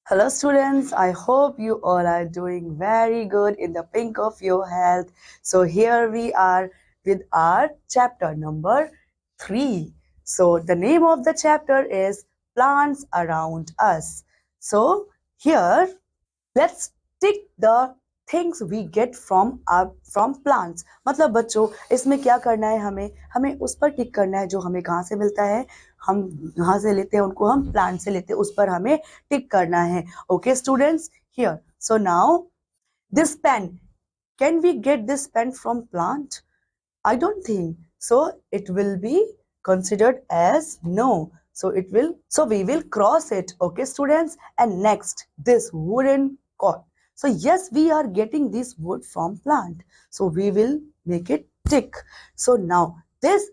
Hello students, I hope you all are doing very good in the pink of your health. So here we are with our chapter number 3. So the name of the chapter is Plants Around Us. So here let's tick the things we get from plants. मतलब बच्चों इसमें क्या करना है, हमें हमें उस पर टिक करना है जो हमें कहाँ से मिलता है, हम कहाँ से लेते हैं उनको, हम प्लांट से लेते हैं, उस पर हमें टिक करना है. Okay students, here so now this pen, can we get this pen from plant? I don't think so. It will be considered as no. So we will cross it. Okay, students. And next, this wooden cord. So yes, we are getting this wood from plant. So we will make it tick. So now this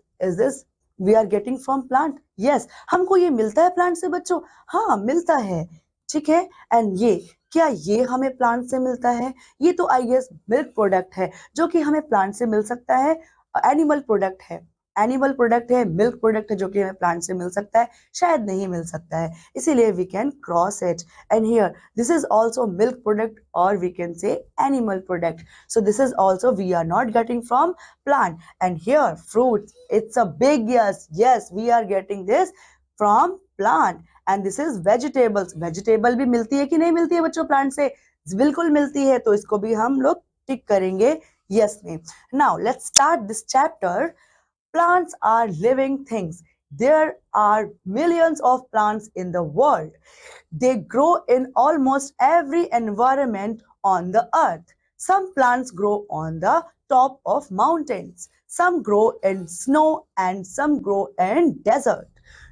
we are getting from plant. Yes, हमको ये मिलता है plant से बच्चों. हाँ मिलता है. ठीक है. एंड ये क्या ये हमें प्लांट से मिलता है? ये तो आई गेस मिल्क प्रोडक्ट है जो कि हमें प्लांट से मिल सकता है. एनिमल प्रोडक्ट है, मिल्क प्रोडक्ट है जो कि हमें प्लांट से मिल सकता है, शायद नहीं मिल सकता है, इसीलिए we can cross it. And here this is also milk product और we can say animal product. So this is also we are not getting from plant. And here fruit, it's a big yes. Yes, we are getting this from plant. And this is vegetables. Vegetable भी मिलती है कि नहीं मिलती है बच्चों plant से? बिल्कुल मिलती है, तो इसको भी हम लोग टिक करेंगे yes name. Now let's start this chapter. Plants are living things. There are millions of plants in the world. They grow in almost every environment on the earth. Some plants grow on the top of mountains. Some grow in snow and some grow in desert.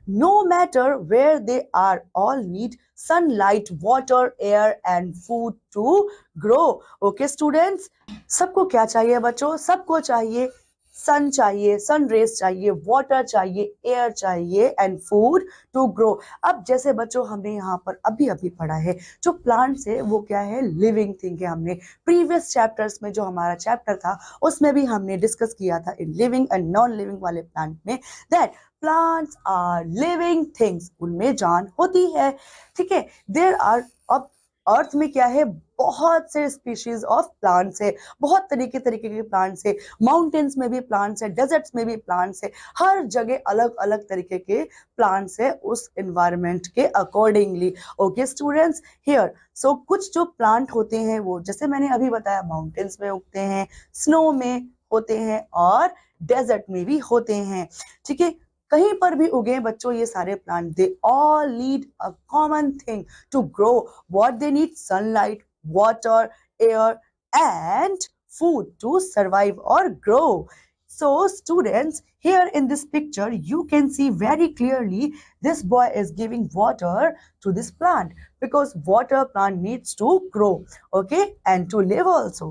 No matter where they are, all need sunlight, water, air and food to grow. Okay students, सबको क्या चाहिए बच्चों? सबको चाहिए सन, चाहिए sun rays, चाहिए water, चाहिए air, चाहिए एंड फूड टू ग्रो. अब जैसे बच्चों हमने यहाँ पर अभी अभी पढ़ा है, जो प्लांट्स है वो क्या है? लिविंग थिंग है. हमने प्रीवियस चैप्टर्स में जो हमारा चैप्टर था उसमें भी हमने डिस्कस किया था इन लिविंग एंड नॉन लिविंग वाले प्लांट में, that plants are living things. उनमें जान होती है. ठीक है. देयर आर, अब अर्थ में क्या है? बहुत से स्पीशीज ऑफ प्लांट्स है, बहुत तरीके तरीके के प्लांट्स है. माउंटेन्स में भी प्लांट्स है, डेजर्ट्स में भी प्लांट्स है, हर जगह अलग अलग तरीके के प्लांट्स है उस एनवायरनमेंट के अकॉर्डिंगली. ओके स्टूडेंट्स, हियर सो कुछ जो प्लांट होते हैं वो जैसे मैंने अभी बताया माउंटेन्स में उगते हैं, स्नो में होते हैं और डेजर्ट में भी होते हैं. ठीक है. कहीं पर भी उगे बच्चों ये सारे plant, they all need a common thing to grow. What they need? Sunlight, water, air and food to survive or grow. So students, here in this picture you can see very clearly this boy is giving water to this plant because water plant needs to grow, okay, and to live also.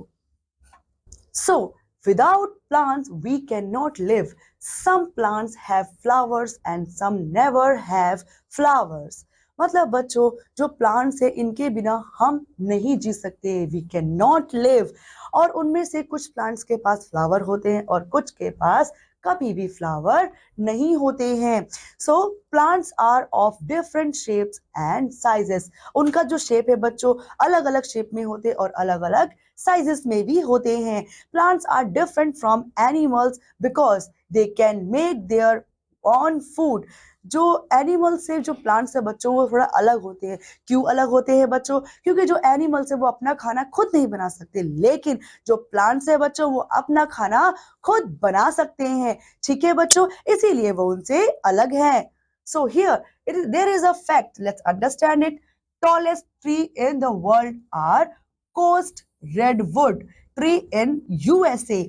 So without plants we cannot live. Some plants have flowers and some never have flowers. मतलब बच्चों जो plants है इनके बिना हम नहीं जी सकते, we can not live. और उनमें से कुछ प्लांट्स के पास फ्लावर होते हैं और कुछ के पास कभी भी फ्लावर नहीं होते हैं. So plants are of different shapes and sizes. उनका जो शेप है बच्चों अलग अलग शेप में होते हैं और अलग अलग साइजेस में भी होते हैं. Plants are different from animals because they can make their own food. जो एनिमल्स से जो प्लांट्स है बच्चों वो थोड़ा अलग होते हैं. क्यों अलग होते हैं बच्चों? क्योंकि जो एनिमल्स है वो अपना खाना खुद नहीं बना सकते, लेकिन जो प्लांट्स है बच्चों वो अपना खाना खुद बना सकते हैं. ठीक है बच्चों, इसीलिए वो उनसे अलग है. So here there is a fact, let's understand it. Tallest tree in the world are coast redwood tree in USA.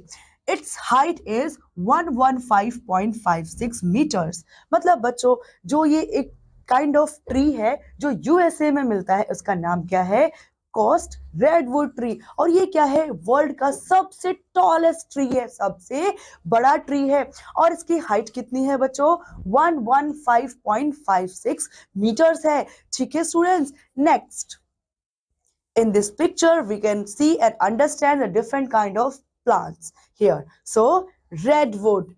Its height is 115.56 meters. मतलब बच्चों जो ये एक काइंड ऑफ ट्री है जो यूएसए में मिलता है उसका नाम क्या है? Coast redwood tree. और ये क्या है? वर्ल्ड का सबसे टॉलेस्ट ट्री है, सबसे बड़ा ट्री है. और इसकी हाइट कितनी है बच्चों? 115.56 मीटर्स है. ठीक है students, next in this picture we can see and understand the different kind of plants here. So redwood,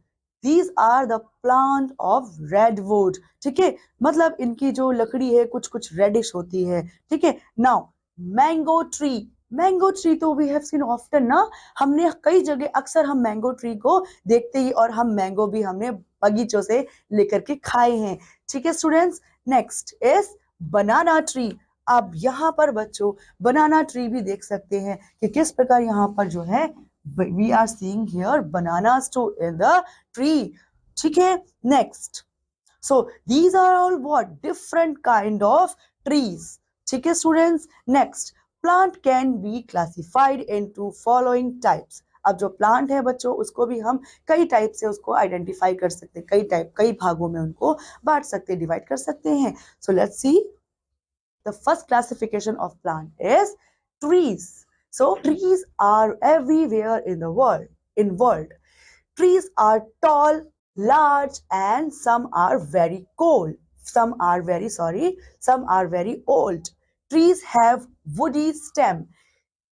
these are the plant of redwood. ठीक है, मतलब इनकी जो लकड़ी है कुछ कुछ रेडिश होती है. ठीक है. Now mango tree. Mango tree तो वी हैव सीन ऑफ्टन ना, हमने कई जगह अक्सर हम मैंगो ट्री को देखते ही, और हम मैंगो भी हमने बगीचों से लेकर के खाए हैं. ठीक है students. Next is banana tree. अब यहाँ पर बच्चों बनाना ट्री भी देख सकते हैं कि किस प्रकार यहाँ पर जो है we are seeing here bananas too in the tree. ठीक है. Next, so these are all what different kind of trees. ठीक है students. Next, plant can be classified into following types. अब जो प्लांट है बच्चों उसको भी हम कई टाइप से उसको आइडेंटिफाई कर सकते हैं, कई भागों में उनको बांट सकते हैं, डिवाइड कर सकते हैं. So let's see. The first classification of plant is trees. So trees are everywhere in the world. Trees are tall, large, and some are very some are very old. Trees have woody stem.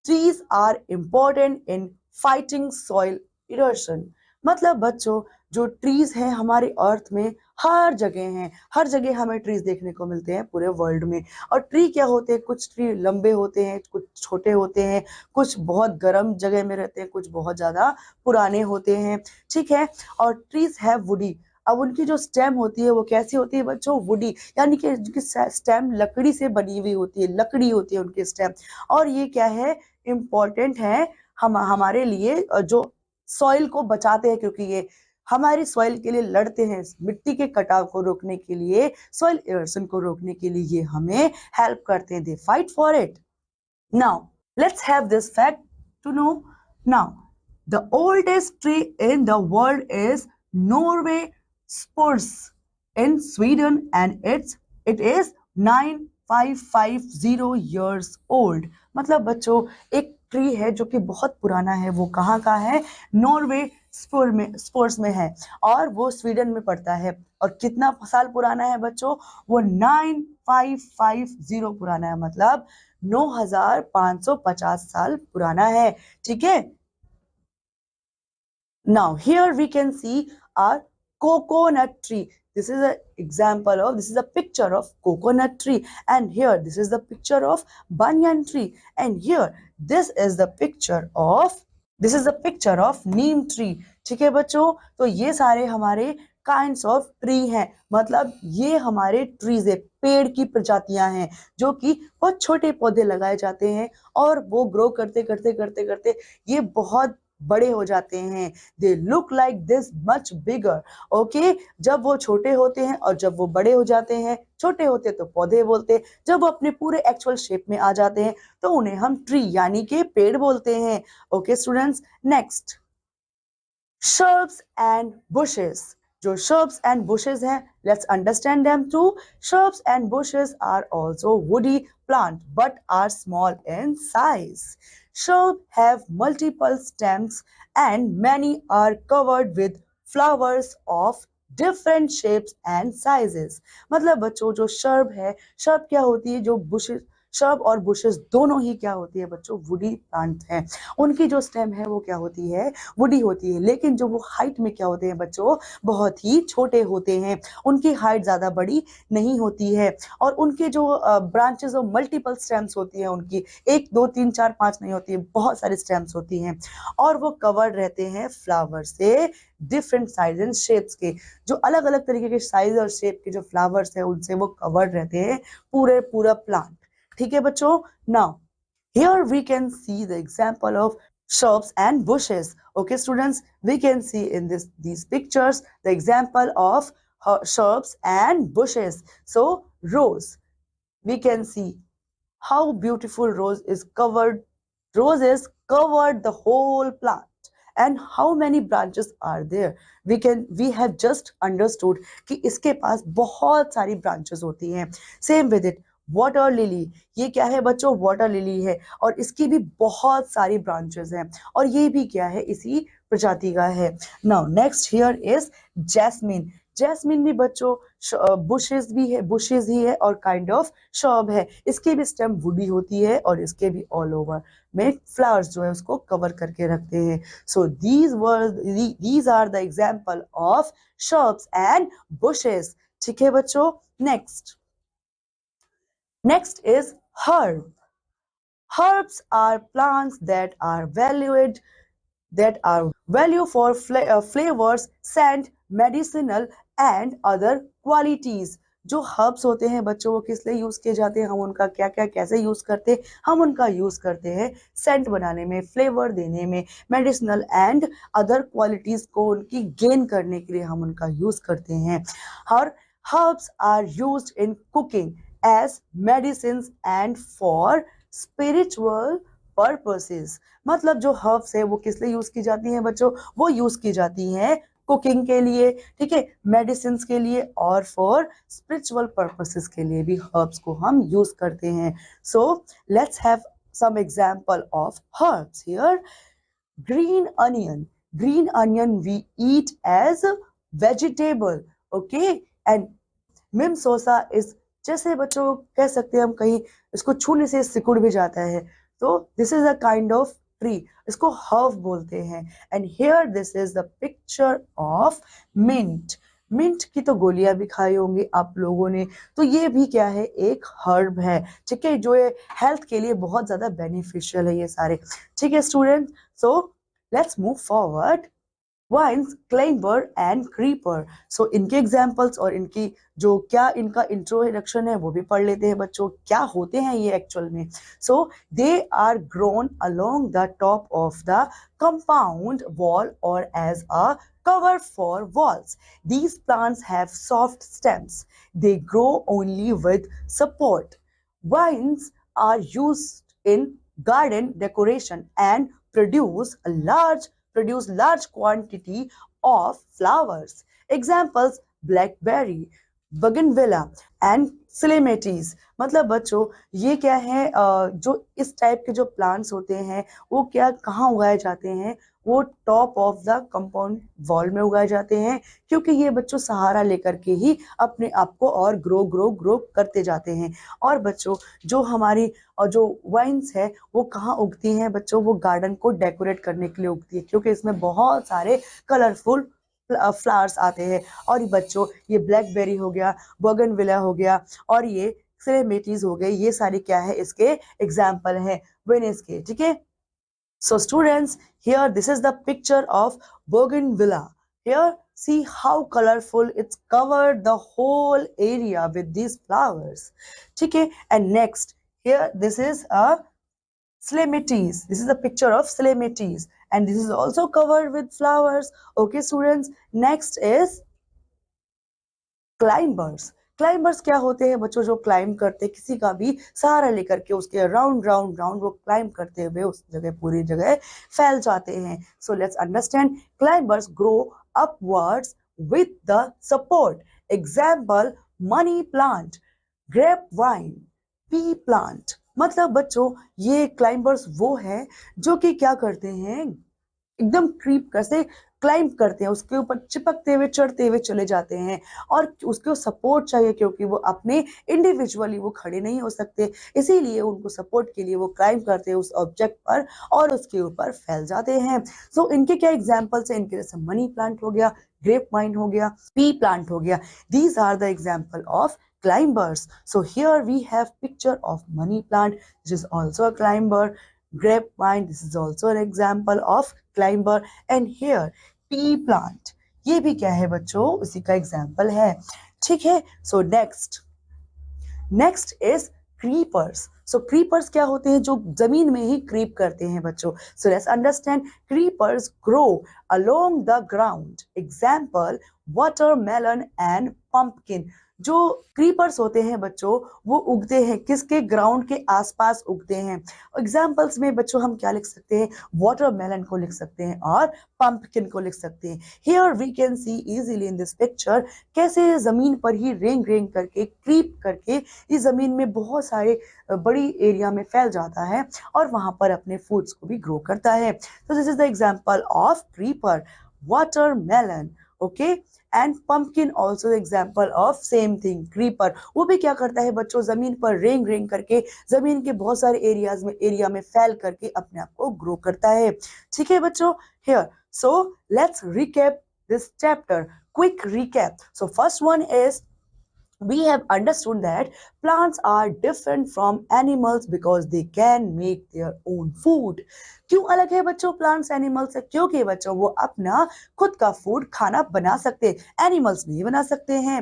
Trees are important in fighting soil erosion. मतलब बच्चों जो trees हैं हमारे अर्थ में हर जगह हमें trees देखने को मिलते हैं पूरे वर्ल्ड में. और ट्री क्या होते हैं, कुछ ट्री लंबे होते हैं, कुछ छोटे होते हैं, कुछ बहुत गर्म जगह में रहते हैं, कुछ बहुत ज्यादा पुराने होते हैं. ठीक है. और ट्रीज हैव वुडी. अब उनकी जो स्टेम होती है वो कैसी होती है बच्चों, वुडी, यानी कि उनकी स्टेम लकड़ी से बनी हुई होती है, लकड़ी होती है उनकी स्टेम. और ये क्या है, इम्पोर्टेंट है हमारे लिए, जो सॉइल को बचाते हैं, क्योंकि ये हमारी सॉइल के लिए लड़ते हैं, मिट्टी के कटाव को रोकने के लिए, सॉइल इरोजन को रोकने के लिए ये हमें हेल्प करते हैं. They fight for it. Now let's have this fact to know. Now the oldest tree in the world is Norway spruce in Sweden, and it is 9550 years old. मतलब बच्चों एक ट्री है जो कि बहुत पुराना है. वो कहाँ का है, नॉर्वे स्पोर्स में है, और वो स्वीडन में पड़ता है. और कितना साल पुराना है बच्चों, वो 9550 पुराना है, मतलब 9550 साल पुराना है. ठीक है. Now here we can see our coconut tree. This is a picture of coconut tree, and here this is the picture of banyan tree, and here this is the picture of neem tree. ठीक है बच्चों. तो ये सारे हमारे kinds of tree हैं, मतलब ये हमारे ट्रीज है, पेड़ की प्रजातियां हैं जो कि बहुत छोटे पौधे लगाए जाते हैं, और वो ग्रो करते करते ये बहुत बड़े हो जाते हैं. They look like this much bigger. Okay. जब वो छोटे होते हैं और जब वो बड़े हो जाते हैं, छोटे होते तो पौधे बोलते हैं, जब वो अपने पूरे एक्चुअल शेप में आ जाते हैं तो उन्हें हम ट्री यानी कि पेड़ बोलते हैं. Okay students. Next, shrubs and bushes. जो shrubs and bushes हैं, let's understand them too. Shrubs and bushes are also woody plant but are small in size. Shrubs have multiple stems and many are covered with flowers of different shapes and sizes. मतलब बच्चों जो shrub है, shrub क्या होती है, जो bushes, shrub और bushes दोनों ही क्या होती है बच्चों, वुडी प्लांट है. उनकी जो स्टेम है वो क्या होती है, वुडी होती है, लेकिन जो वो हाइट में क्या होते हैं बच्चों, बहुत ही छोटे होते हैं. उनकी हाइट ज्यादा बड़ी नहीं होती है, और उनके जो ब्रांचेस और मल्टीपल स्टेम्स होती है, उनकी 1 2 3 4 5 नहीं होती है, बहुत सारी स्टेम्स होती हैं, और वो कवर्ड रहते हैं फ्लावर से, डिफरेंट साइज एंड शेप्स के. जो अलग अलग तरीके के साइज और शेप के जो फ्लावर्स है उनसे वो कवर्ड रहते हैं पूरा प्लांट. ठीक है बच्चों. Now here we can see the example of shrubs and bushes. Okay students, we can see in these pictures the example of shrubs and bushes. So rose, we can see how beautiful rose is covered. Roses covered the whole plant, and how many branches are there. We have just understood कि इसके पास बहुत सारी branches होती हैं. Same with it, water lily. ये क्या है बच्चों, वाटर लिली है, और इसकी भी बहुत सारी ब्रांचेस हैं, और ये भी क्या है, इसी प्रजाति का है. Now next here is jasmine. Jasmine भी बच्चों बुशेस भी है, बुशेस ही है और काइंड ऑफ शर्ब है। इसकी भी स्टेम वुडी होती है और इसके भी ऑल ओवर में फ्लावर्स जो है उसको कवर करके रखते हैं। So these are the example of shrubs and bushes. ठीक है बच्चों, next is herb. Herbs are plants that are value for flavors, scent, medicinal and other qualities। जो हर्ब्स होते हैं बच्चों वो किस लिए यूज किए जाते हैं, हम उनका क्या क्या कैसे यूज करते हैं, हम उनका यूज करते हैं सेंट बनाने में, फ्लेवर देने में, मेडिसिनल एंड अदर क्वालिटीज को उनकी गेन करने के लिए हम उनका यूज करते हैं। और herbs are used in cooking as medicine and for spiritual purposes. मतलब जो हर्ब्स है वो किस लिए यूज की जाती हैं बच्चों, वो यूज की जाती हैं कुकिंग के लिए, ठीक है, मेडिसिन के लिए और फॉर स्पिरिचुअल पर्पसेस के लिए भी हर्ब्स को हम यूज करते हैं। So let's have some example of herbs here. Green onion, green onion we eat as vegetable, okay, and mimosa is, जैसे बच्चों कह सकते हैं हम कहीं इसको छूने से सिकुड़ भी जाता है, तो this is a kind of tree, इसको हर्ब बोलते हैं। And here this is the picture of mint. Mint की तो गोलियां भी खाई होंगी आप लोगों ने, तो ये भी क्या है, एक हर्ब है, ठीक है, जो ये हेल्थ के लिए बहुत ज्यादा बेनिफिशियल है ये सारे। ठीक है student, so let's move forward. Vines, climber and creeper. So इनके एग्जाम्पल्स और इनकी जो क्या इनका इंट्रोडक्शन है वो भी पढ़ लेते हैं बच्चों, क्या होते हैं ये एक्चुअल में। So they are grown along the top of the compound wall और as a cover for walls. These plants have soft stems. They grow only with support. Vines are used in garden decoration and produce large quantity of flowers. Examples: blackberry, bougainvillea and clematis। मतलब बच्चों ये क्या है, जो इस type के जो plants होते हैं वो क्या कहाँ उगाए जाते हैं, वो top of the compound wall में उगाए जाते हैं, क्योंकि ये बच्चों सहारा लेकर के ही अपने आप को और ग्रो करते जाते हैं। और बच्चों जो हमारी और जो वाइन्स है वो कहाँ उगती हैं बच्चों, वो गार्डन को डेकोरेट करने के लिए उगती है, क्योंकि इसमें बहुत सारे कलरफुल फ्लावर्स आते हैं। और ये बच्चों ये ब्लैकबेरी हो गया, बोगनविला हो गया और ये क्लेमेटीज हो गए, ये सारे क्या है इसके एग्जाम्पल हैं वेनिस के। ठीक है, so students, here this is the picture of bougainvillea. Here see how colorful it's covered the whole area with these flowers. ठीक है, and next here this is a clematis. This is a picture of clematis and this is also covered with flowers. Okay students, next is climbers. Climbers क्या होते हैं बच्चों, जो climb करते हैं किसी का भी सहारा लेकर के, उसके राउंड राउंड राउंड वो क्लाइंब करते हुए उस जगह पूरी जगह फैल जाते हैं। So let's understand, climbers grow upwards with the support. Example: money plant, grape vine, pea plant. मतलब बच्चों ये क्लाइंबर्स वो हैं जो कि क्या करते हैं, एकदम क्रीप करते क्लाइंब करते हैं, उसके ऊपर चिपकते हुए चढ़ते हुए चले जाते हैं और उसको सपोर्ट चाहिए, क्योंकि वो अपने इंडिविजुअली वो खड़े नहीं हो सकते, इसीलिए उनको सपोर्ट के लिए वो क्लाइंब करते हैं उस ऑब्जेक्ट पर और उसके ऊपर फैल जाते हैं। सो इनके क्या एग्जाम्पल्स हैं, इनके जैसे मनी प्लांट हो गया, ग्रेप वाइन हो गया, पी प्लांट हो गया। These are the example of climbers. So here we have picture of money plant, which is also a climber. Grapevine, this is also an example of climber. And here pea plant, ये भी क्या है बच्चों, उसी का example है। ठीक है, so next is creepers. So creepers क्या होते हैं, जो जमीन में ही क्रीप करते हैं बच्चों। सो let's understand, creepers grow along the ground. Example: watermelon and pumpkin. जो क्रीपर्स होते हैं बच्चों वो उगते हैं किसके, ग्राउंड के आसपास उगते हैं। एग्जाम्पल्स में बच्चों हम क्या लिख सकते हैं, वाटरमेलन को लिख सकते हैं और पंपकिन को लिख सकते हैं। Here we can see easily in this picture कैसे जमीन पर ही रेंग रेंग करके क्रीप करके इस जमीन में बहुत सारे बड़ी एरिया में फैल जाता है और वहां पर अपने फूड्स को भी ग्रो करता है। तो this is the example of creeper, watermelon. Okay. And pumpkin also example of same thing, creeper, वो भी क्या करता है बच्चों, जमीन पर रेंग रेंग करके जमीन के बहुत सारे एरिया में फैल करके अपने आप को ग्रो करता है। ठीक है बच्चों, here so let's recap this chapter. Quick recap. So first one is we have understood that plants are different from animals because they can make their own food. क्यों अलग है बच्चों प्लांट्स एनिमल से? क्योंकि बच्चों वो अपना खुद का फूड खाना बना सकते हैं, एनिमल्स नहीं बना सकते हैं।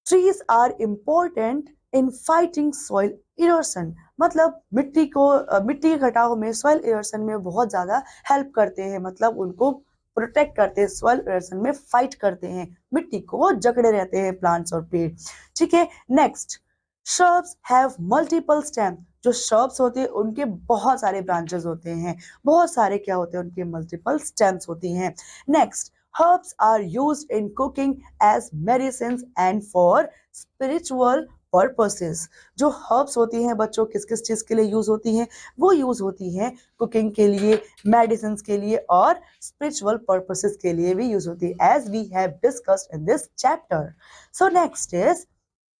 Trees are important in fighting soil erosion, मतलब मिट्टी के घटाव में, सॉइल इरोशन में बहुत ज्यादा हेल्प करते हैं, मतलब उनको प्रोटेक्ट करते हैं, सॉइल इरोशन में फाइट करते हैं, मिट्टी को जकड़े रहते हैं प्लांट्स और पेड़। ठीक है, next, shrubs have multiple stem, जो shrubs होते हैं उनके बहुत सारे ब्रांचेस होते हैं, बहुत सारे क्या होते हैं, उनके मल्टीपल स्टेम्स होती हैं। Next, herbs are used in cooking as medicines and for spiritual purposes. जो herbs होती हैं बच्चों किस किस चीज के लिए यूज होती हैं? वो यूज होती हैं कुकिंग के लिए, मेडिसिन के लिए और स्पिरिचुअल पर्पसेस के लिए भी यूज होती है, as we have discussed in this chapter. So next is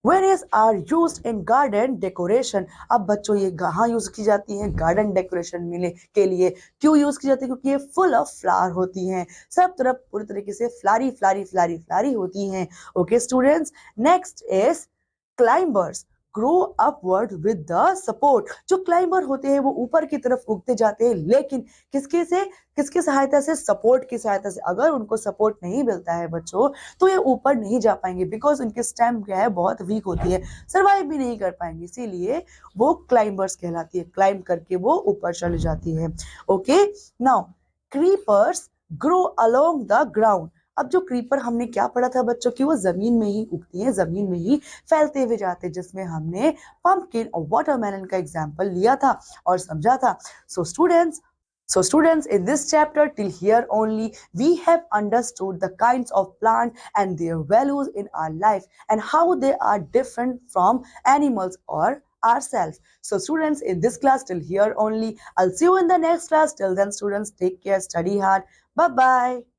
Berries are used in garden decoration. अब बच्चों ये कहाँ यूज की जाती हैं? गार्डन डेकोरेशन मिले के लिए। क्यों यूज की जाती है? क्योंकि ये फुल ऑफ फ्लावर होती हैं, सब तरफ पूरी तरीके से फ्लारी फ्लारी फ्लारी फ्लारी होती हैं। Okay students, next is climbers grow upward with the support. जो क्लाइंबर होते हैं वो ऊपर की तरफ उगते जाते हैं, लेकिन किसकी सहायता से? सपोर्ट की सहायता से। अगर उनको सपोर्ट नहीं मिलता है बच्चों तो ये ऊपर नहीं जा पाएंगे, बिकॉज उनकी स्टेम क्या है, बहुत वीक होती है, सर्वाइव भी नहीं कर पाएंगे, इसीलिए वो क्लाइंबर्स कहलाती है, क्लाइंब करके वो ऊपर चली जाती है। Okay, now creepers grow along the ground. अब जो क्रीपर हमने क्या पढ़ा था बच्चों कि वो जमीन में ही उगती है, जमीन में ही फैलते हुए जाते हैं, जिसमें हमने पंपकिन और वाटरमेलन का एग्जाम्पल लिया था और समझा था। So students, in this chapter till here only, we have understood the kinds of plant and their values in our life and how they are different from animals or ourselves. So students, in this class till here only, I'll see you in the next class. Till then students, take care, study hard. Bye bye.